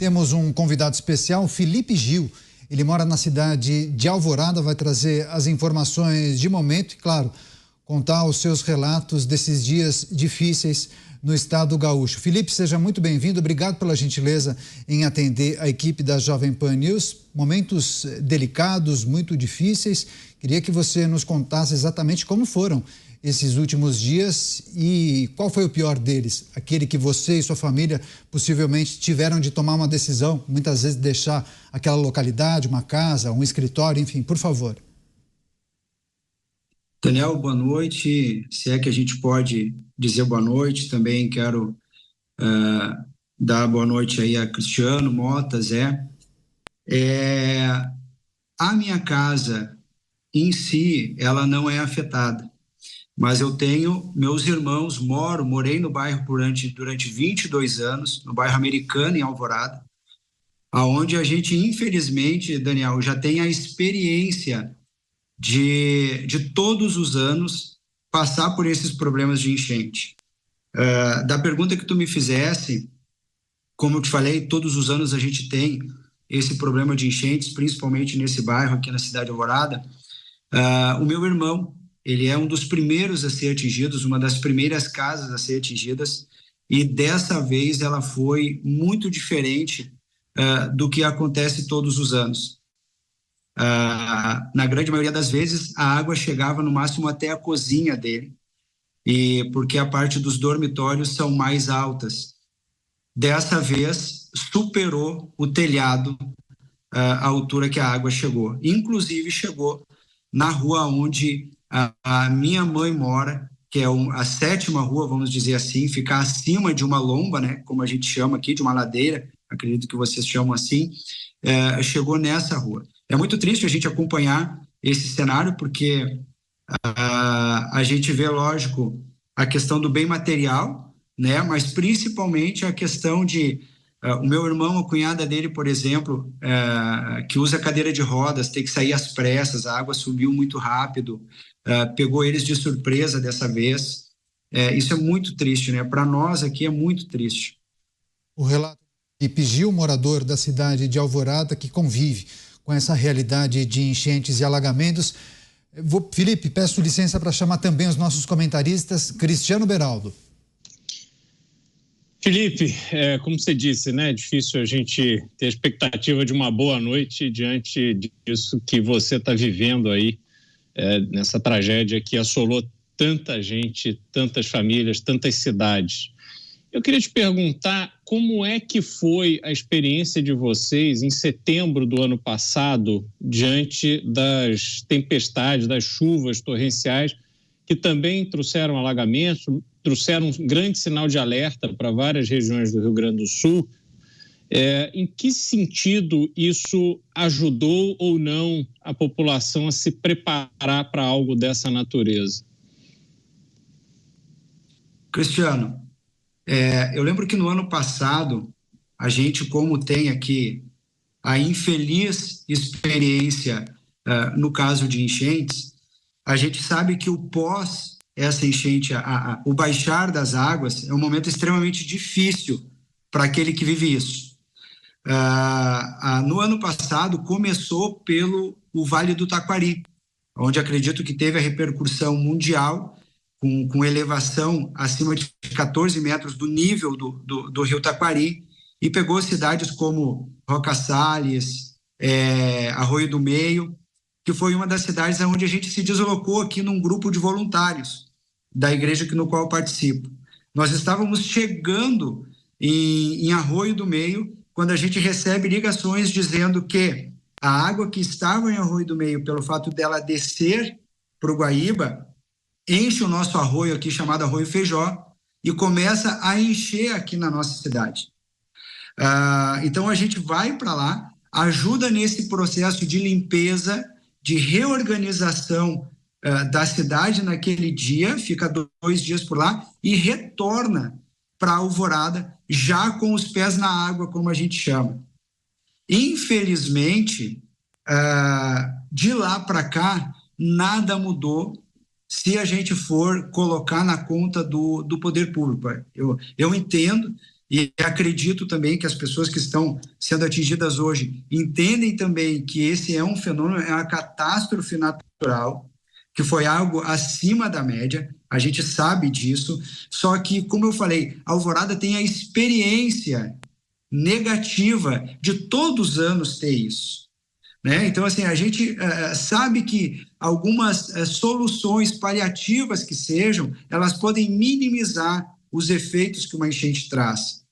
Temos um convidado especial, Felipe Gil. Ele mora na cidade de Alvorada, vai trazer as informações de momento e, claro, contar os seus relatos desses dias difíceis no estado gaúcho. Felipe, seja muito bem-vindo. Obrigado pela gentileza em atender a equipe da Jovem Pan News. Momentos delicados, muito difíceis. Queria que você nos contasse exatamente como foram esses últimos dias e qual foi o pior deles, aquele que você e sua família possivelmente tiveram de tomar uma decisão, muitas vezes deixar aquela localidade, uma casa, um escritório, enfim, por favor. Daniel, boa noite, se é que a gente pode dizer boa noite, também quero dar boa noite aí a Cristiano, Mota, Zé. A minha casa em si, ela não é afetada, mas eu tenho meus irmãos, morei no bairro durante 22 anos, no bairro Americano, em Alvorada, aonde a gente, infelizmente, Daniel, já tem a experiência de todos os anos passar por esses problemas de enchente. Da pergunta que tu me fizesse, como eu te falei, todos os anos a gente tem esse problema de enchentes, principalmente nesse bairro aqui na cidade de Alvorada. O meu irmão, ele é um dos primeiros a ser atingidos, uma das primeiras casas a ser atingidas, e dessa vez ela foi muito diferente do que acontece todos os anos. Na grande maioria das vezes, a água chegava no máximo até a cozinha dele, e porque a parte dos dormitórios são mais altas. Dessa vez, superou o telhado a altura que a água chegou. Inclusive, chegou na rua onde a minha mãe mora, que é a sétima rua, vamos dizer assim, fica acima de uma lomba, né, como a gente chama aqui, de uma ladeira, acredito que vocês chamam assim, chegou nessa rua. É muito triste a gente acompanhar esse cenário, porque a gente vê, lógico, a questão do bem material, né, mas principalmente a questão de o meu irmão, a cunhada dele, por exemplo, que usa cadeira de rodas, tem que sair às pressas, a água subiu muito rápido, pegou eles de surpresa dessa vez. Isso é muito triste, né? Para nós aqui é muito triste. O relato de Felipe Gil, morador da cidade de Alvorada, que convive com essa realidade de enchentes e alagamentos. Felipe, peço licença para chamar também os nossos comentaristas. Cristiano Beraldo. Felipe, como você disse, né, é difícil a gente ter a expectativa de uma boa noite diante disso que você está vivendo aí, nessa tragédia que assolou tanta gente, tantas famílias, tantas cidades. Eu queria te perguntar como é que foi a experiência de vocês em setembro do ano passado, diante das tempestades, das chuvas torrenciais, que também trouxeram alagamentos, trouxeram um grande sinal de alerta para várias regiões do Rio Grande do Sul. Em que sentido isso ajudou ou não a população a se preparar para algo dessa natureza? Cristiano, eu lembro que no ano passado, a gente, como tem aqui a infeliz experiência no caso de enchentes, a gente sabe que o pós essa enchente, o baixar das águas, é um momento extremamente difícil para aquele que vive isso. No ano passado, começou pelo o Vale do Taquari, onde acredito que teve a repercussão mundial, com elevação acima de 14 metros do nível do rio Taquari, e pegou cidades como Roca Salles, Arroio do Meio, que foi uma das cidades onde a gente se deslocou aqui num grupo de voluntários da igreja no qual eu participo. Nós estávamos chegando em Arroio do Meio, quando a gente recebe ligações dizendo que a água que estava em Arroio do Meio, pelo fato dela descer para o Guaíba, enche o nosso arroio aqui, chamado Arroio Feijó, e começa a encher aqui na nossa cidade. Então a gente vai para lá, ajuda nesse processo de limpeza, de reorganização da cidade naquele dia, fica 2 dias por lá e retorna para Alvorada já com os pés na água, como a gente chama. Infelizmente, de lá para cá, nada mudou se a gente for colocar na conta do poder público. Eu entendo E acredito também que as pessoas que estão sendo atingidas hoje entendem também que esse é um fenômeno, é uma catástrofe natural, que foi algo acima da média, a gente sabe disso, só que, como eu falei, a Alvorada tem a experiência negativa de todos os anos ter isso, né? Então, assim, a gente sabe que algumas soluções paliativas que sejam, elas podem minimizar os efeitos que uma enchente traz.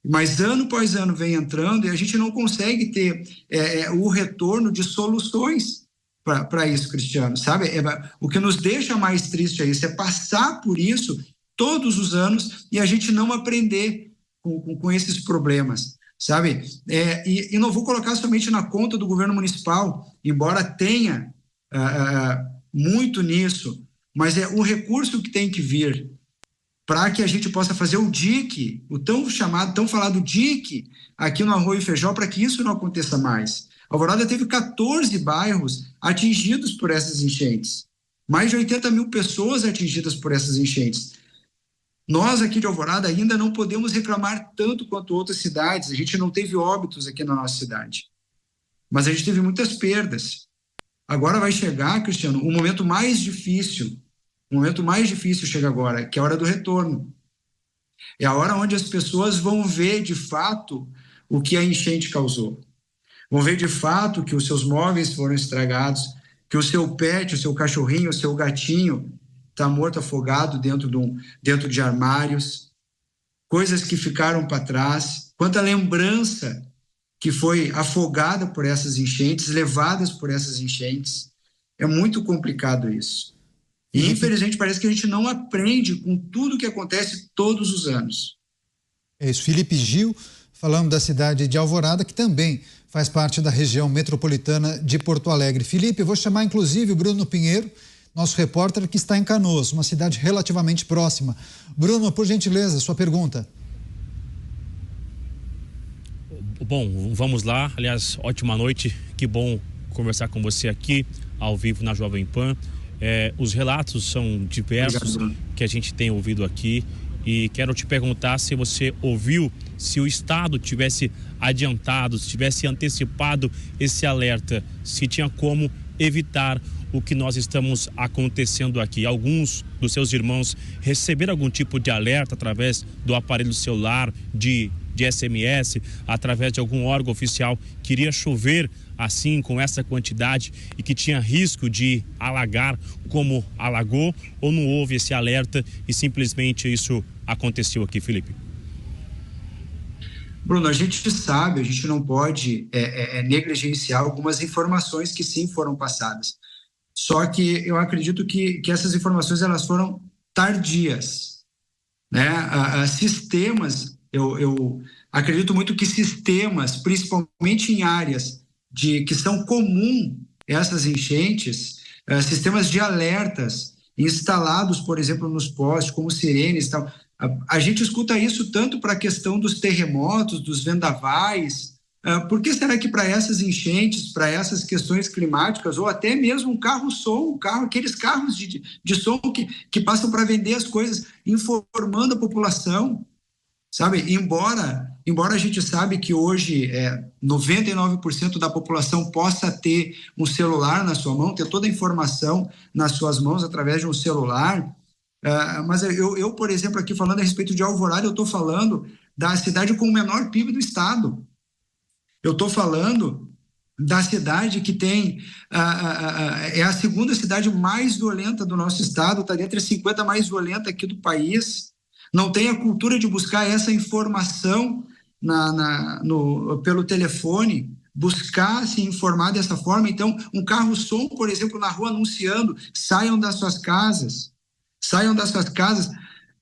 Mas ano após ano vem entrando e a gente não consegue ter o retorno de soluções para isso, Cristiano, sabe? O que nos deixa mais triste é isso, é passar por isso todos os anos e a gente não aprender com esses problemas, sabe? E não vou colocar somente na conta do governo municipal, embora tenha muito nisso, mas é o recurso que tem que vir para que a gente possa fazer o dique, o tão falado dique aqui no Arroio Feijó, para que isso não aconteça mais. Alvorada teve 14 bairros atingidos por essas enchentes, mais de 80 mil pessoas atingidas por essas enchentes. Nós aqui de Alvorada ainda não podemos reclamar tanto quanto outras cidades, a gente não teve óbitos aqui na nossa cidade, mas a gente teve muitas perdas. Agora vai chegar, Cristiano, o momento mais difícil chega agora, que é a hora do retorno. É a hora onde as pessoas vão ver, de fato, o que a enchente causou. Vão ver, de fato, que os seus móveis foram estragados, que o seu pet, o seu cachorrinho, o seu gatinho está morto, afogado dentro de armários, coisas que ficaram para trás, quanta lembrança que foi afogada por essas enchentes, levadas por essas enchentes. É muito complicado isso. E, infelizmente, parece que a gente não aprende com tudo que acontece todos os anos. É isso. Felipe Gil, falando da cidade de Alvorada, que também faz parte da região metropolitana de Porto Alegre. Felipe, eu vou chamar, inclusive, o Bruno Pinheiro, nosso repórter que está em Canoas, uma cidade relativamente próxima. Bruno, por gentileza, sua pergunta. Bom, vamos lá. Aliás, ótima noite. Que bom conversar com você aqui, ao vivo na Jovem Pan. Os relatos são diversos. Obrigado, que a gente tem ouvido aqui, e quero te perguntar se você ouviu, se o Estado tivesse adiantado, se tivesse antecipado esse alerta, se tinha como evitar o que nós estamos acontecendo aqui. Alguns dos seus irmãos receberam algum tipo de alerta através do aparelho celular, de SMS, através de algum órgão oficial que iria chover assim, com essa quantidade, e que tinha risco de alagar como alagou, ou não houve esse alerta e simplesmente isso aconteceu aqui, Felipe? Bruno, a gente sabe, a gente não pode negligenciar algumas informações que sim foram passadas. Só que eu acredito que essas informações elas foram tardias, né? Sistemas, eu acredito muito que sistemas, principalmente em áreas que são comum essas enchentes, sistemas de alertas instalados, por exemplo, nos postes, como sirenes e tal. A gente escuta isso tanto para a questão dos terremotos, dos vendavais. Por que será que para essas enchentes, para essas questões climáticas, ou até mesmo um carro-som, aqueles carros de som que passam para vender as coisas, informando a população, sabe? Embora a gente sabe que hoje 99% da população possa ter um celular na sua mão, ter toda a informação nas suas mãos através de um celular, mas eu, por exemplo, aqui falando a respeito de Alvorada, eu estou falando da cidade com o menor PIB do estado. Eu estou falando da cidade que tem é a segunda cidade mais violenta do nosso estado, está entre as 50 mais violentas aqui do país. Não tem a cultura de buscar essa informação pelo telefone, buscar se informar dessa forma. Então, um carro-som, por exemplo, na rua anunciando, saiam das suas casas,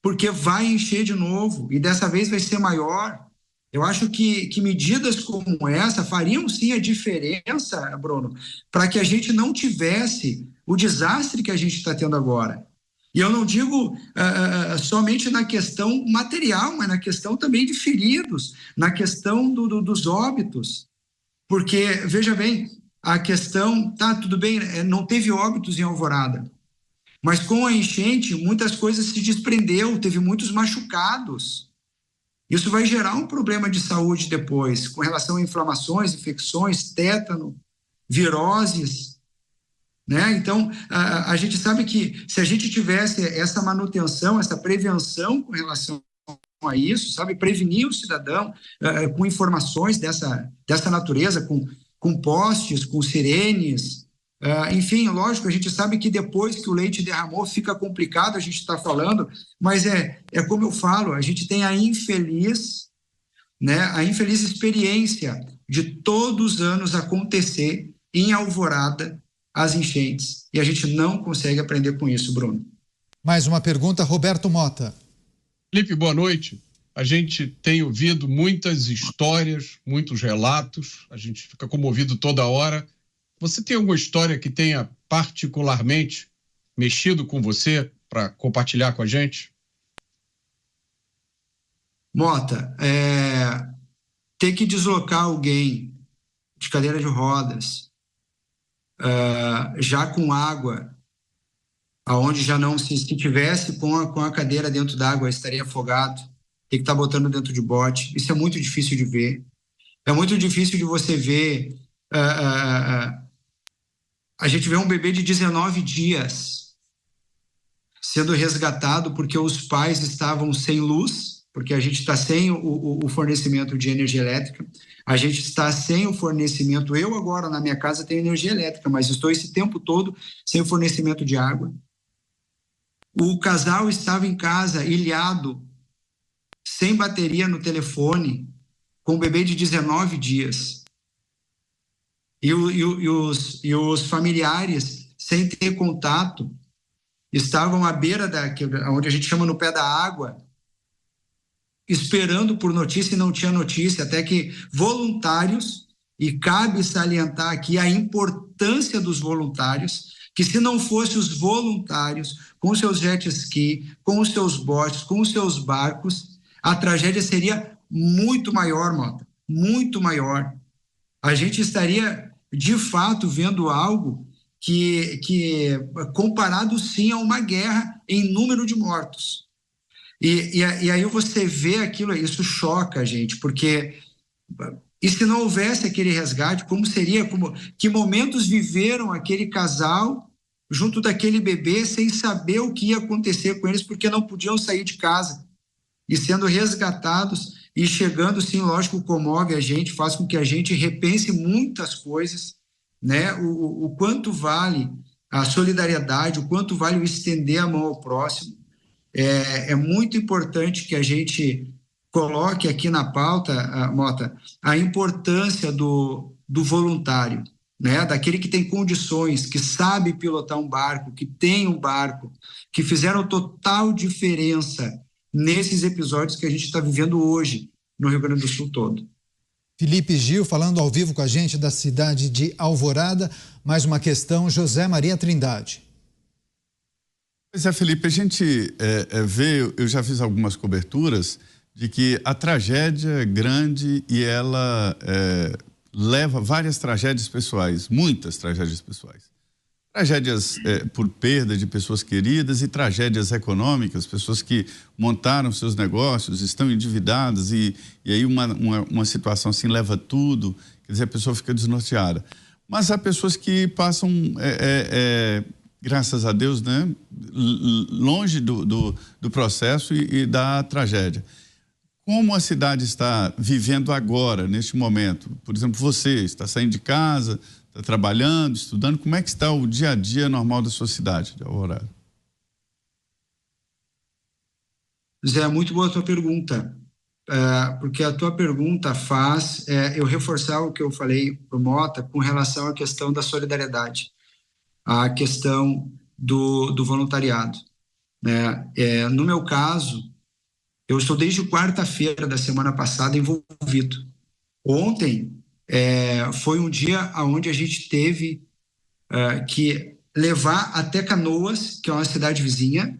porque vai encher de novo, e dessa vez vai ser maior. Eu acho que medidas como essa fariam sim a diferença, Bruno, para que a gente não tivesse o desastre que a gente está tendo agora. E eu não digo somente na questão material, mas na questão também de feridos, na questão dos óbitos. Porque, veja bem, a questão, tudo bem, não teve óbitos em Alvorada, mas com a enchente muitas coisas se desprendeu, teve muitos machucados. Isso vai gerar um problema de saúde depois, com relação a inflamações, infecções, tétano, viroses, né? Então, a gente sabe que se a gente tivesse essa manutenção, essa prevenção com relação a isso, sabe, prevenir o cidadão com informações dessa natureza, com postes, com sirenes, enfim, lógico, a gente sabe que depois que o leite derramou fica complicado a gente estar falando, mas é como eu falo, a gente tem a infeliz experiência de todos os anos acontecer em Alvorada as enchentes, e a gente não consegue aprender com isso, Bruno. Mais uma pergunta, Roberto Mota. Felipe, boa noite. A gente tem ouvido muitas histórias, muitos relatos, a gente fica comovido toda hora. Você tem alguma história que tenha particularmente mexido com você para compartilhar com a gente? Mota, ter que deslocar alguém de cadeira de rodas, já com água, aonde já não, se tivesse com a cadeira dentro d'água, estaria afogado, tem que estar botando dentro de bote. Isso é muito difícil de ver. É muito difícil de você ver. A gente vê um bebê de 19 dias sendo resgatado porque os pais estavam sem luz, porque a gente está sem o fornecimento de energia elétrica, a gente está sem o fornecimento. Eu agora na minha casa tenho energia elétrica, mas estou esse tempo todo sem o fornecimento de água. O casal estava em casa ilhado, sem bateria no telefone, com um bebê de 19 dias. E os familiares, sem ter contato, estavam à beira onde a gente chama no pé da água, esperando por notícia e não tinha notícia, até que voluntários, e cabe salientar aqui a importância dos voluntários, que se não fossem os voluntários, com seus jet ski, com os seus botes, com os seus barcos, a tragédia seria muito maior, Mota, muito maior. A gente estaria, de fato, vendo algo que comparado, sim, a uma guerra em número de mortos. E aí você vê aquilo, isso choca a gente, porque e se não houvesse aquele resgate, como seria, que momentos viveram aquele casal junto daquele bebê sem saber o que ia acontecer com eles, porque não podiam sair de casa, e sendo resgatados e chegando, sim, lógico, comove a gente, faz com que a gente repense muitas coisas, né? O quanto vale a solidariedade, o quanto vale o estender a mão ao próximo. É muito importante que a gente coloque aqui na pauta, Mota, a importância do voluntário, né? Daquele que tem condições, que sabe pilotar um barco, que tem um barco, que fizeram total diferença nesses episódios que a gente está vivendo hoje no Rio Grande do Sul todo. Felipe Gil falando ao vivo com a gente da cidade de Alvorada. Mais uma questão, José Maria Trindade. Pois é, Felipe, a gente vê, eu já fiz algumas coberturas de que a tragédia é grande e ela leva várias tragédias pessoais, muitas tragédias pessoais. Tragédias por perda de pessoas queridas e tragédias econômicas, pessoas que montaram seus negócios, estão endividadas e aí uma situação assim leva tudo, quer dizer, a pessoa fica desnorteada. Mas há pessoas que passam, graças a Deus, né, longe do processo e da tragédia. Como a cidade está vivendo agora, neste momento? Por exemplo, você está saindo de casa, está trabalhando, estudando, como é que está o dia a dia normal da sua cidade de Alvorada? Zé, muito boa a tua pergunta, porque a tua pergunta faz eu reforçar o que eu falei para o Mota com relação à questão da solidariedade, a questão do voluntariado, né? No meu caso, eu estou desde quarta-feira da semana passada envolvido. Ontem foi um dia onde a gente teve que levar até Canoas, que é uma cidade vizinha,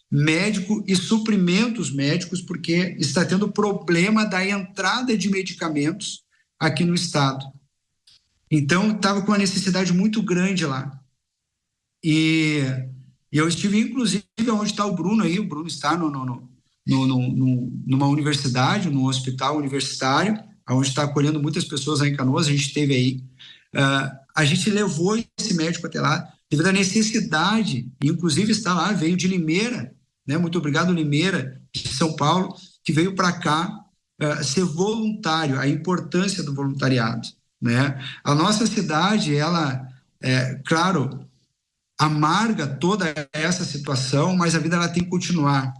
médico e suprimentos médicos, porque está tendo problema da entrada de medicamentos aqui no estado. Então, estava com uma necessidade muito grande lá. E eu estive, inclusive, onde está o Bruno aí, o Bruno está numa universidade, num hospital universitário, onde está acolhendo muitas pessoas aí em Canoas. A gente esteve aí. A gente levou esse médico até lá, devido à necessidade, inclusive está lá, veio de Limeira, né? Muito obrigado, Limeira, de São Paulo, que veio para cá ser voluntário, a importância do voluntariado, né? A nossa cidade, ela, claro, amarga toda essa situação, mas a vida ela tem que continuar.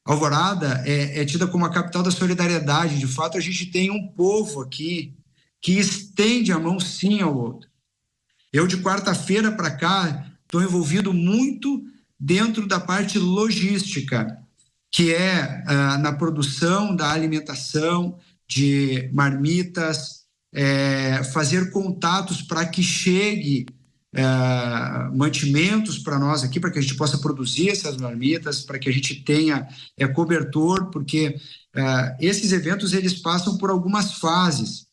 Alvorada é tida como a capital da solidariedade. De fato, a gente tem um povo aqui que estende a mão sim ao outro. Eu, de quarta-feira para cá, estou envolvido muito dentro da parte logística, que é na produção da alimentação, de marmitas, fazer contatos para que chegue mantimentos para nós aqui, para que a gente possa produzir essas marmitas, para que a gente tenha cobertor, porque esses eventos eles passam por algumas fases.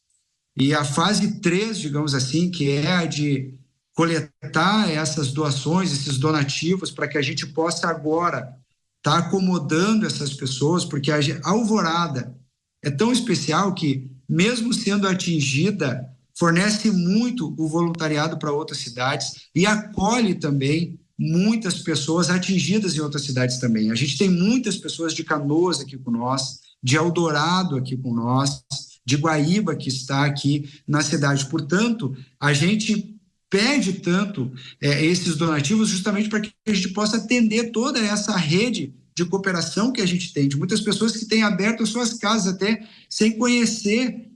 E a fase 3, digamos assim, que é a de coletar essas doações, esses donativos, para que a gente possa agora estar acomodando essas pessoas, porque a Alvorada é tão especial que, mesmo sendo atingida, fornece muito o voluntariado para outras cidades e acolhe também muitas pessoas atingidas em outras cidades também. A gente tem muitas pessoas de Canoas aqui com nós, de Eldorado aqui com nós, de Guaíba que está aqui na cidade. Portanto, a gente pede tanto esses donativos justamente para que a gente possa atender toda essa rede de cooperação que a gente tem, de muitas pessoas que têm aberto as suas casas até sem conhecer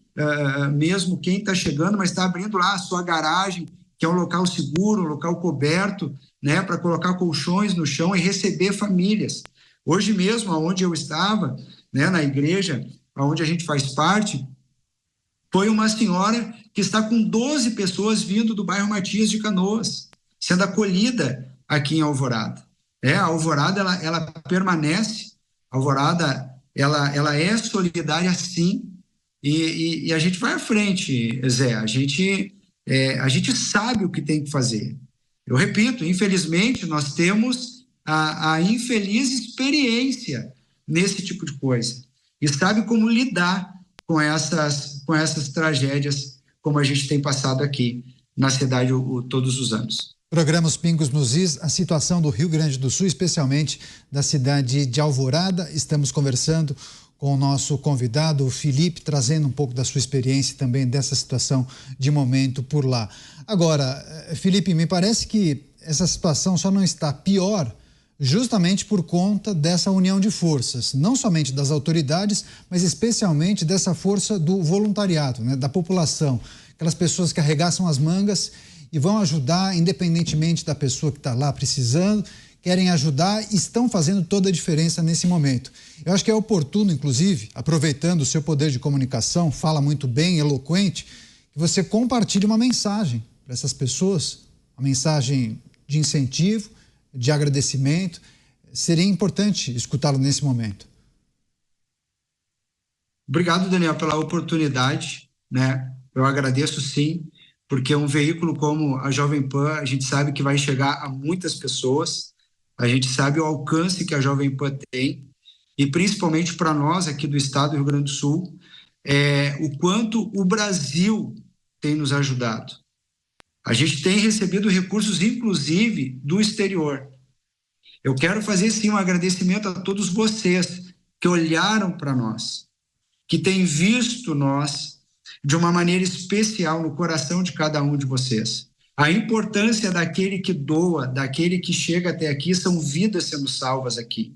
mesmo quem está chegando, mas está abrindo lá a sua garagem, que é um local seguro, um local coberto, né, para colocar colchões no chão e receber famílias. Hoje mesmo, onde eu estava, né, na igreja, onde a gente faz parte, foi uma senhora que está com 12 pessoas vindo do bairro Matias de Canoas, sendo acolhida aqui em Alvorada. A Alvorada, ela permanece, a Alvorada, ela é solidária sim, e a gente vai à frente, Zé, a gente sabe o que tem que fazer. Eu repito, infelizmente, nós temos a infeliz experiência nesse tipo de coisa, e sabe como lidar com essas tragédias, como a gente tem passado aqui na cidade todos os anos. Programa Os Pingos nos Is, a situação do Rio Grande do Sul, especialmente da cidade de Alvorada. Estamos conversando com o nosso convidado, o Felipe, trazendo um pouco da sua experiência também dessa situação de momento por lá. Agora, Felipe, me parece que essa situação só não está pior justamente por conta dessa união de forças, não somente das autoridades, mas especialmente dessa força do voluntariado, né, da população, aquelas pessoas que arregaçam as mangas e vão ajudar, independentemente da pessoa que está lá precisando, querem ajudar e estão fazendo toda a diferença nesse momento. Eu acho que é oportuno, inclusive, aproveitando o seu poder de comunicação, fala muito bem, eloquente, que você compartilhe uma mensagem para essas pessoas, uma mensagem de incentivo, de agradecimento. Seria importante escutá-lo nesse momento. Obrigado, Daniel, pela oportunidade, né? Eu agradeço sim, porque um veículo como a Jovem Pan, a gente sabe que vai chegar a muitas pessoas, a gente sabe o alcance que a Jovem Pan tem, e principalmente para nós aqui do estado do Rio Grande do Sul, o quanto o Brasil tem nos ajudado. A gente tem recebido recursos, inclusive, do exterior. Eu quero fazer, sim, um agradecimento a todos vocês que olharam para nós, que têm visto nós de uma maneira especial no coração de cada um de vocês. A importância daquele que doa, daquele que chega até aqui, são vidas sendo salvas aqui.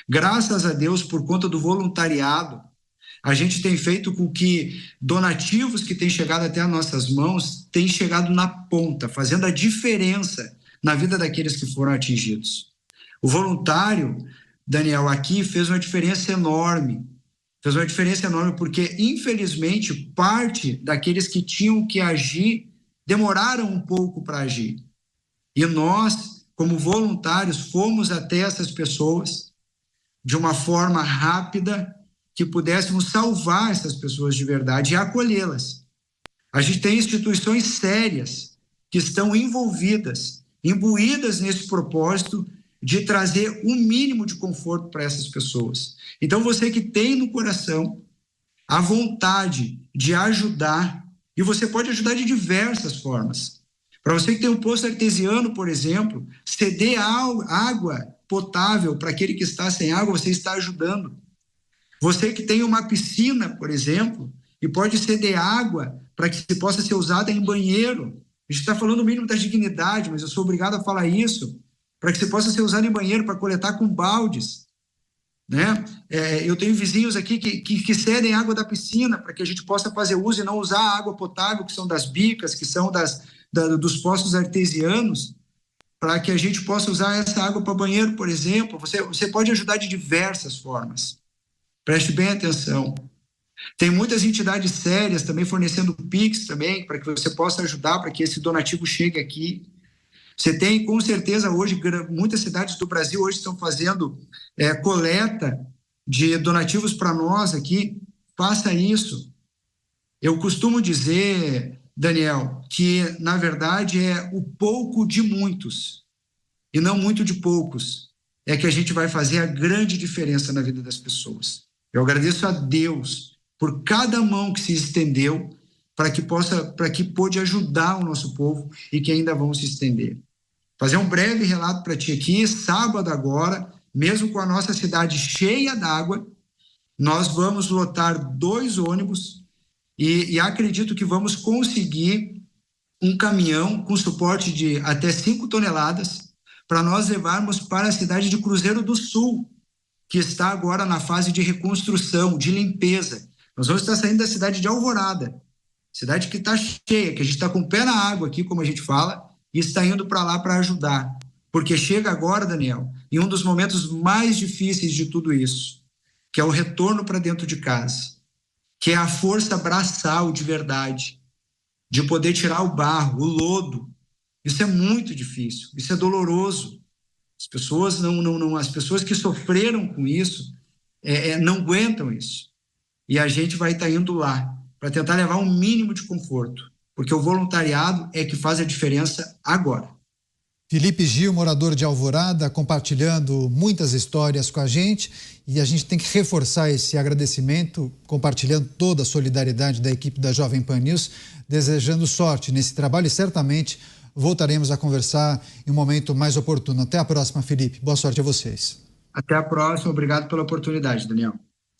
Graças a Deus, por conta do voluntariado, a gente tem feito com que donativos que têm chegado até as nossas mãos têm chegado na ponta, fazendo a diferença na vida daqueles que foram atingidos. O voluntário, Daniel, aqui fez uma diferença enorme. Fez uma diferença enorme porque, infelizmente, parte daqueles que tinham que agir demoraram um pouco para agir. E nós, como voluntários, fomos até essas pessoas de uma forma rápida que pudéssemos salvar essas pessoas de verdade e acolhê-las. A gente tem instituições sérias que estão envolvidas, imbuídas nesse propósito de trazer um mínimo de conforto para essas pessoas. Então, você que tem no coração a vontade de ajudar, e você pode ajudar de diversas formas. Para você que tem um poço artesiano, por exemplo, ceder água potável para aquele que está sem água, você está ajudando. Você que tem uma piscina, por exemplo, e pode ceder água para que possa ser usada em banheiro. A gente está falando o mínimo da dignidade, mas eu sou obrigado a falar isso, para que você possa ser usado em banheiro, para coletar com baldes. Né? Eu tenho vizinhos aqui que cedem água da piscina para que a gente possa fazer uso e não usar a água potável, que são das bicas, que são dos poços artesianos, para que a gente possa usar essa água para banheiro, por exemplo. Você pode ajudar de diversas formas. Preste bem atenção. Tem muitas entidades sérias também fornecendo Pix também, para que você possa ajudar, para que esse donativo chegue aqui. Você tem, com certeza, hoje, muitas cidades do Brasil hoje estão fazendo coleta de donativos para nós aqui. Faça isso. Eu costumo dizer, Daniel, que, na verdade, é o pouco de muitos, e não muito de poucos, é que a gente vai fazer a grande diferença na vida das pessoas. Eu agradeço a Deus por cada mão que se estendeu para que pôde ajudar o nosso povo e que ainda vão se estender. Fazer um breve relato para ti aqui. Sábado agora, mesmo com a nossa cidade cheia d'água, nós vamos lotar 2 ônibus e acredito que vamos conseguir um caminhão com suporte de até 5 toneladas para nós levarmos para a cidade de Cruzeiro do Sul, que está agora na fase de reconstrução, de limpeza. Nós vamos estar saindo da cidade de Alvorada, cidade que está cheia, que a gente está com o pé na água aqui, como a gente fala, e está indo para lá para ajudar. Porque chega agora, Daniel, em um dos momentos mais difíceis de tudo isso, que é o retorno para dentro de casa, que é a força braçal de verdade, de poder tirar o barro, o lodo. Isso é muito difícil, isso é doloroso. As pessoas as pessoas que sofreram com isso não aguentam isso. E a gente vai estar indo lá para tentar levar um mínimo de conforto, porque o voluntariado é que faz a diferença agora. Felipe Gil, morador de Alvorada, compartilhando muitas histórias com a gente, e a gente tem que reforçar esse agradecimento, compartilhando toda a solidariedade da equipe da Jovem Pan News, desejando sorte nesse trabalho e certamente voltaremos a conversar em um momento mais oportuno. Até a próxima, Felipe. Boa sorte a vocês. Até a próxima. Obrigado pela oportunidade, Daniel.